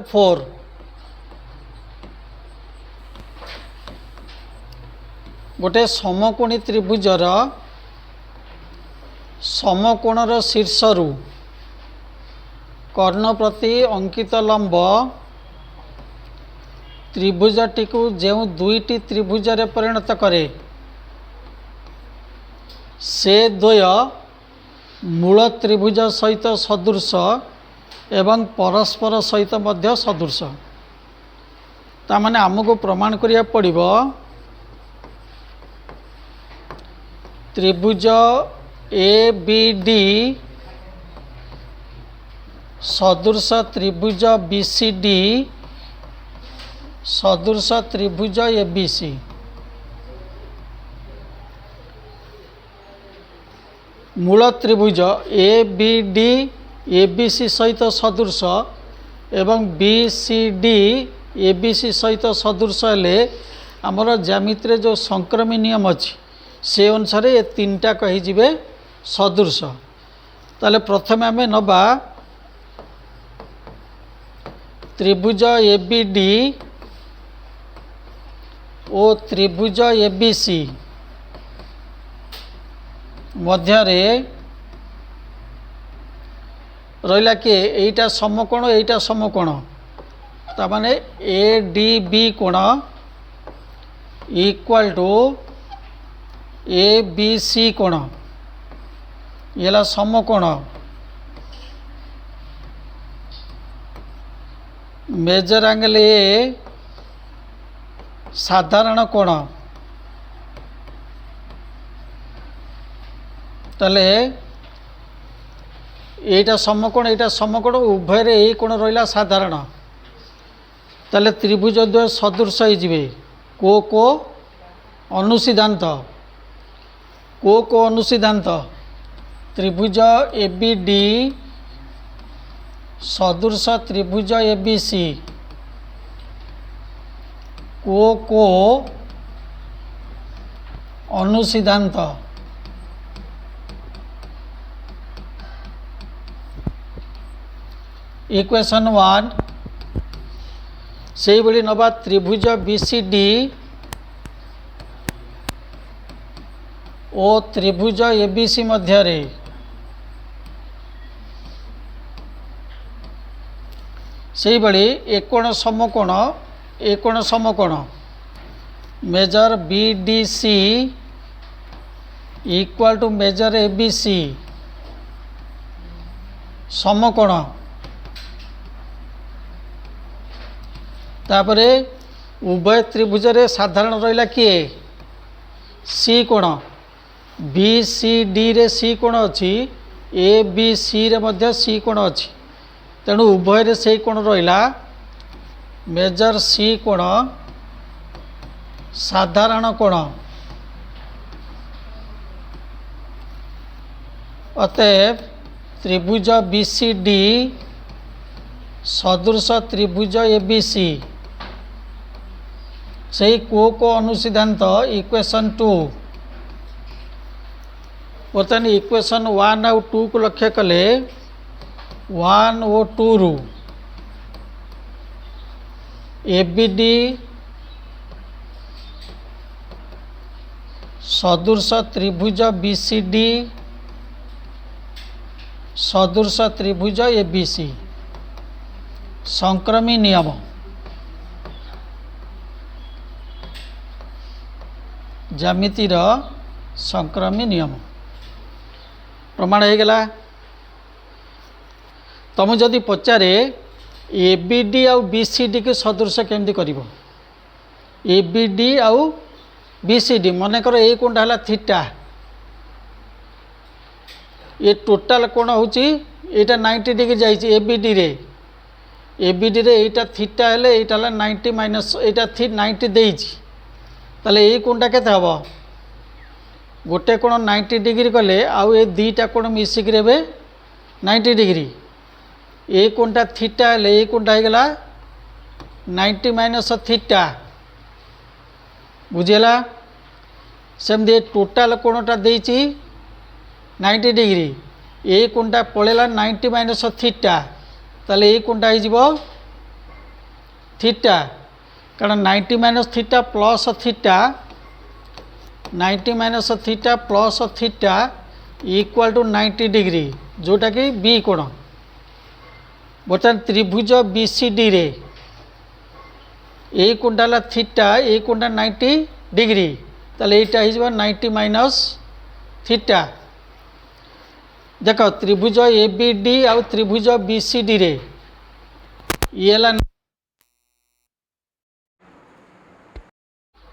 4 गोटे समकोणी त्रिभुजर समकोणर शीर्षरु कर्ण प्रति अंकित लंब त्रिभुजटी को जो दुईटी त्रिभुज रे परिणत करे से द्वय मूल त्रिभुज सहित सदृश एवं परस्पर सहित मध्य सदृश। तामाने आमको प्रमाण करिया पड़िबो त्रिभुज ए बी डी सदृश त्रिभुज बी सी डी सदृश त्रिभुज ए बी सी। मूल त्रिभुज A B D A B C सहित सदृश एवं B C D A B C सहित सदृश हेले आमर ज्यामिति जो संक्रमी नियम अच्छी से अनुसार ये तीनटा कहीजे सदृश। ताले प्रथमे आमे नबा त्रिभुज ए बी डी ओ त्रिभुज ए बी सी मध्यरे रहिला कि एटा समकोण एटा समकोण तामाने ए डी बी कोण equal to A B C कोण ये समकोण। मेजर एंगल ए साधारण कोण ताले एटा समकोण उभय रे ए कोण रहिला साधारण ताले त्रिभुज द्वय सदृश होइजिबे को अनुसिद्धांत को अनुसिद्धांत त्रिभुज ए बी डी सदृश त्रिभुज ए बी सी को अनुसिद्धांत। इक्वेशन 1 से बड़ी नबा त्रिभुज बी सी डी ओ त्रिभुज ए बी सी मध्य रे से बड़ी एकोण समकोण measure B D C equal to measure A B C समकोण। तापरे उभय त्रिभुज रे साधारण रहिला किए सी कोण बी सी डी रे सी कोण अच्छी ए बी सी रे मध्य सी कोण अच्छी तेणु उभय रे से कोण रहिला मेजर सी कोण साधारण कोण। अतएव त्रिभुज बी सी डी सदृश त्रिभुज ए बी सी से को अनुसिद्धांत इक्वेशन 2 बर्तमान इक्वेशन 1 और 2 को लक्ष्य कले 1 और 2 रु ए बी डी सदृश त्रिभुज बी सी डी सदृश त्रिभुज ए बी सी संक्रमी नियम ज्यामितिर संक्रमी नियम प्रमाण हो गला। तुम जदि पचारे ए बी डी आउ बी सी डी के सदृश केमती करिवो ए बी डी आउ बी सी डी मन कर ए कोणटा हला थीटा ये टोटाल कोण होची एटा 90 डिग्री जाइए ए बी डी रे ए बी डी रे एटा थीटा हेले एटा हला 90 माइनस एटा 90 देइछि ताले ए कोणटा केते हबो गोटे कोण 90 डिग्री कले आउ ए दुईटा कोण मिसिक रेबे 90 डिग्री ए कोणटा थीटा हेले ए कोणटा हे गला 90 माइनस थीटा बुझेला सेमदे टोटाल कोणटा देइछि 90 डिग्री ए कोणटा पळेला 90 माइनस थीटा ताले ए कोणटा हो थीटा कारण 90 minus theta plus theta 90 minus theta plus theta equal to 90 degree जोटा कि बी कोण बर्तमान त्रिभुज बीसीडी रे ए कोणटा थीटा ए कोणटा 90 डिग्री ताले एटा हो 90 माइनस थीटा देख त्रिभुज ए बी डी आउ त्रिभुज बीसीडी रे ये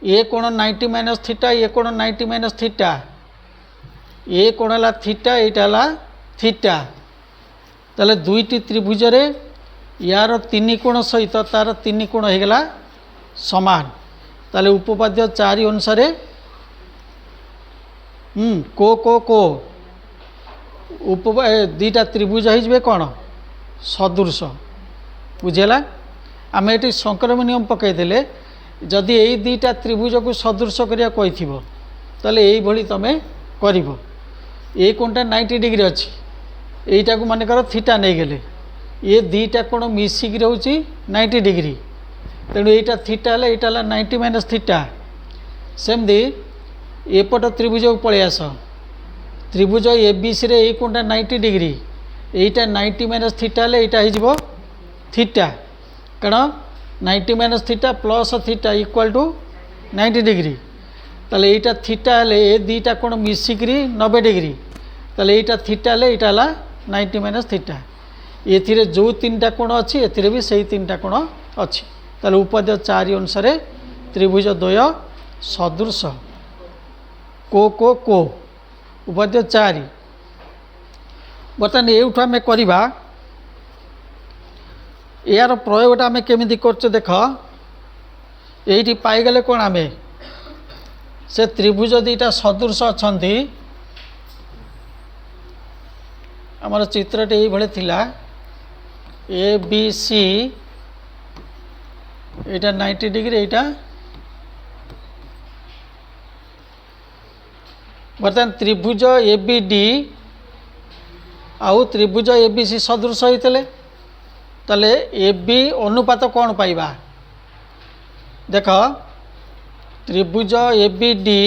ए कोण 90 माइनस थीटा ये कोण 90 माइनस थीटा ए कोण है थीटा यहाँ है थीटा ताले दुईटी त्रिभुज रे यार तीन कोण सहित तार तीन कोण होगला समान ताले उपपाद्य 4 अनुसार को दीटा त्रिभुज हो कौन सदृश बुझेगा आम ये संक्रमण नियम पकईदे जदि यही दीटा त्रिभुज को सदृश करिया कही ताले यही तुम कर ये कोणटा 90 डिग्री अच्छी यहीटा को मानकर थीटा नहीं गले ये दीटा कोण मिसिक रोचे 90 डिग्री तेणु यहाँ थीटा है यहाँ 90 माइनस थीटा सेमती एपट त्रिभुज को पलि आस त्रिभुज ए बी सी रे कोणटा 90 डिग्री यहाँ 90 माइनस थीटा है यहाँ हो थीटा कारण 90 minus theta plus theta equal to 90 degree ताले यहाँ थीटा है ये दीटा कोण मिसिक 90 डिग्री ताले यहाँ थीटा है यहाँ 90 माइनस थीटा ये जो तीन टा कोण अच्छी ए भी से तीन टा कोण अच्छी ताले उपाद्य 4 अनुसार त्रिभुज द्वय सदृश को उपाद्य 4 बर्तमान ये आम करवा यार प्रयोगटा आम केमी कर देख ये पाईगले कौन आम से त्रिभुज दीटा सदृश अच्छा आमर चित्रटे ये ए बी सी यहाँ 90 डिग्री यहाँ बर्तमान त्रिभुज ए बी डी आउ त्रिभुज ए बी सी सदृश होते ताले ए बी अनुपात कौन पाइबा देख त्रिभुज ए बी डी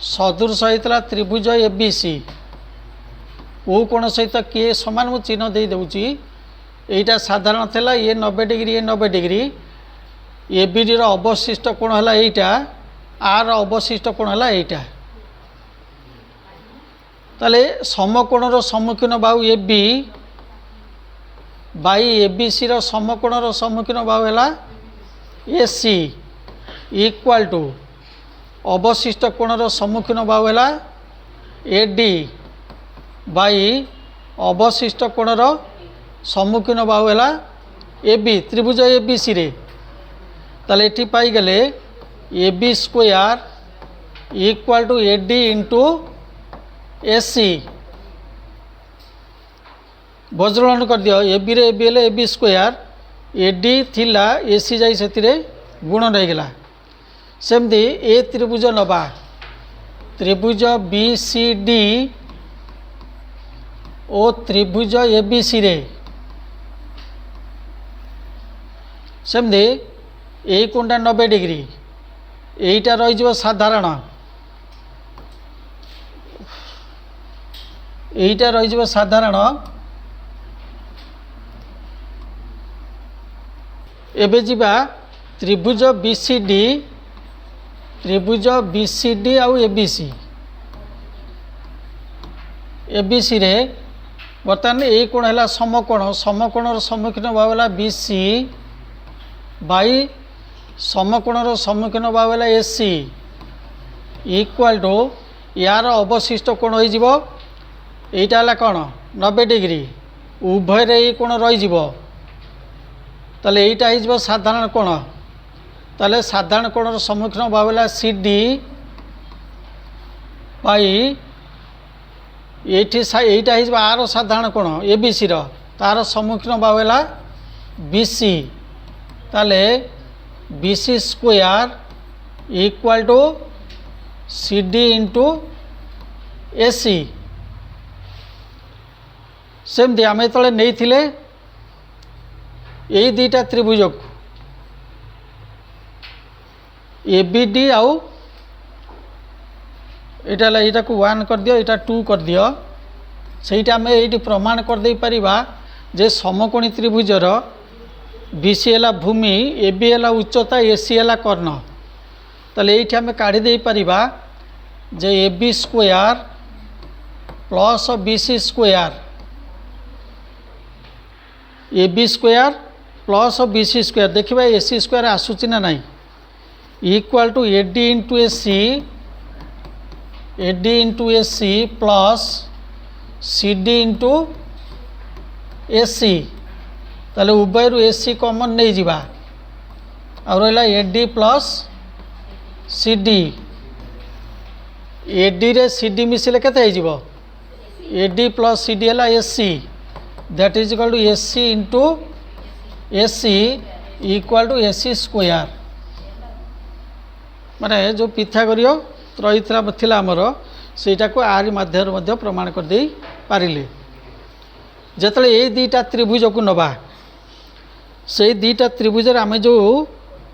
सदृश होता त्रिभुज ए बी सी को कोण सहित किए समान मु चिन्ह दे दूची यहाँ साधारण थिला ये 90 डिग्री ये 90 डिग्री ए बी डी अवशिष्ट कोण है यहाँ आर अवशिष्ट कोण है यहाँ ताले समकोणर सम्मुखीन बाहु A B by A B C समकोणर सम्मुखीन बाहु है ए सी इक्वाल टू अवशिष्ट कोणर सम्मुखीन बाहु है ए डी बाई अवशिष्ट कोणर सम्मुखीन बाहु है ए बी त्रिभुज ए बी सी रे ताले एठी पाईगले A B square equal to A D into A C वज्रगणन कर दियो ए बी रे A B square A D थिला ए सी जाई से गुण रहीगला सेमती ए त्रिभुज नवा त्रिभुज बी सी डी ओ त्रिभुज ए बी सी रे सेमती यही कोणटा 90 डिग्री यहीटा रही साधारण यहीटा रही साधारण एबे जिबा त्रिभुज बीसीडी आउ एबीसी एबीसी रे बर्तमान यही कोण है समकोणर सम्मुखीन भाव है बीसी बाई समकोणर सम्मुखीन भाव है एसी इक्वाल टू यार अवशिष्ट कोण होटा है कौन 90 डिग्री उभय रे कोण रही ताले यहाँ साधारण कोण ताले साधारण कोणर सम्मुखीन भाव है सी डी बाई यहाँ आर साधारण कोण ए बी सी तार सम्मुखीन भाव है बी सी ताले B C square equal to C D into A C सेमती आम जो नहीं यही दुईटा त्रिभुज को ए बी डी आउ यहाँ को 1 कर दियो, यहाँ 2 कर दियो। सेटा आम ये प्रमाण कर दे परिबा जे समकोणी त्रिभुजर बीसी है भूमि, ए बी है उच्चता, ए सी है कर्ण। ताले ये आम काढ़ी दे परिबा जे A B square plus B C square, A B square plus B C square देखिए ए सी स्क्वायर आसूची ना नहीं, equal to A D into A C, A D into A C plus C D into A C. ताले उभय A C common नहीं जिबा और रहा A D plus C D. A D रे सी डी मिसिले केते हो, A D plus C D है A C, that is equal to A C into A C equal to A C square. माने जो पिथागोरीय त्रयी थिला आमर सेटा को आरि माध्यम प्रमाण कर दे पारिले। जेतले ये दुईटा त्रिभुज को नबा से दुईटा त्रिभुज आम जो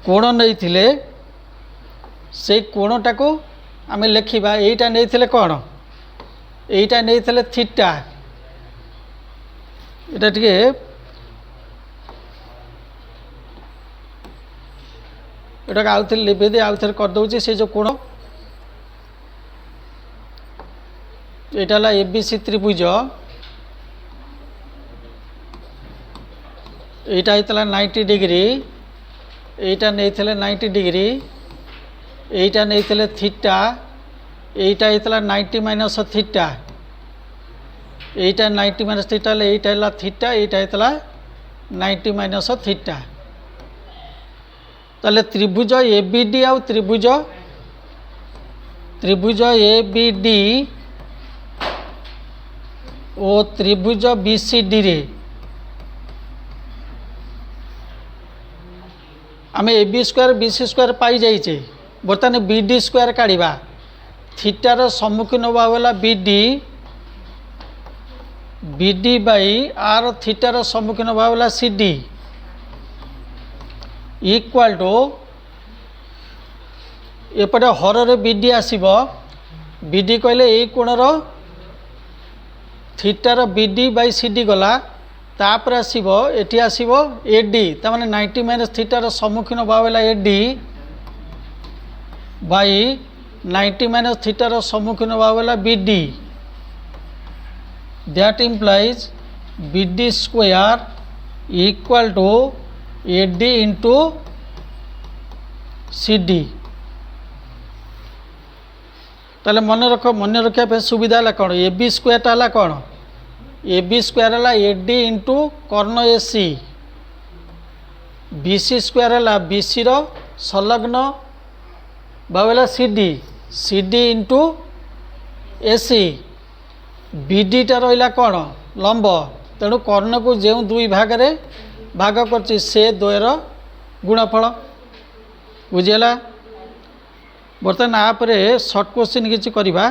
कोण नहीं थिले से कोणटा को आम लिखा, यहीटा नहीं कौन, यहीटा नहीं थीटा। यहाँ टे यहाँ आउ थे लिभे दे आउ थे करदे से जो कोण यहाँ ए बी सी त्रिभुज, यहाँ होता 90 डिग्री, यहाँ नहीं 90 डिग्री, यहाँ नहीं थीटा, यहाँ होता 90 माइनस थीटा, यहाँ 90 माइनस थीटा यहाँ थीटा, यहाँ होता 90 माइनस थीटा। ताले त्रिभुज ए बी डी आउ त्रिभुज ए बी डी और त्रिभुज बी सी डी रे आम A B square B C square पाई जाइए। बर्तमान बी डी स्क्वायर काढ़ा, थीटार सम्मुखीन भाव B D, B D by आर थीटार सम्मुखीन भाव सी डी इक्वाल टू एपटे हर बी डी आसब, बी डी कहले यही कोणर थीटार B D by C D गला, तापर आसब एटी आसब ए डी, तार 90 माइनस थीटार सम्मुखीन भाव ए डी बाई 90 माइनस थीटार सम्मुखीन भाव B D, that implies B D square equal to A D into C D. ताले मन रखा सुविधा है कौन, ए बी स्क्वायर है कौन, ए बी स्क्वायर है ए डी इंटू कर्ण A C, B C square है बी सी संलग्न भाव C D, C D into A C, B D टा रहा कौन लंब, तेणु कर्ण को जो दुई भाग रे भाग कर से द्वयर गुणफल बुझीगला। बर्तमान आप शॉर्ट क्वेश्चन किसी करवा।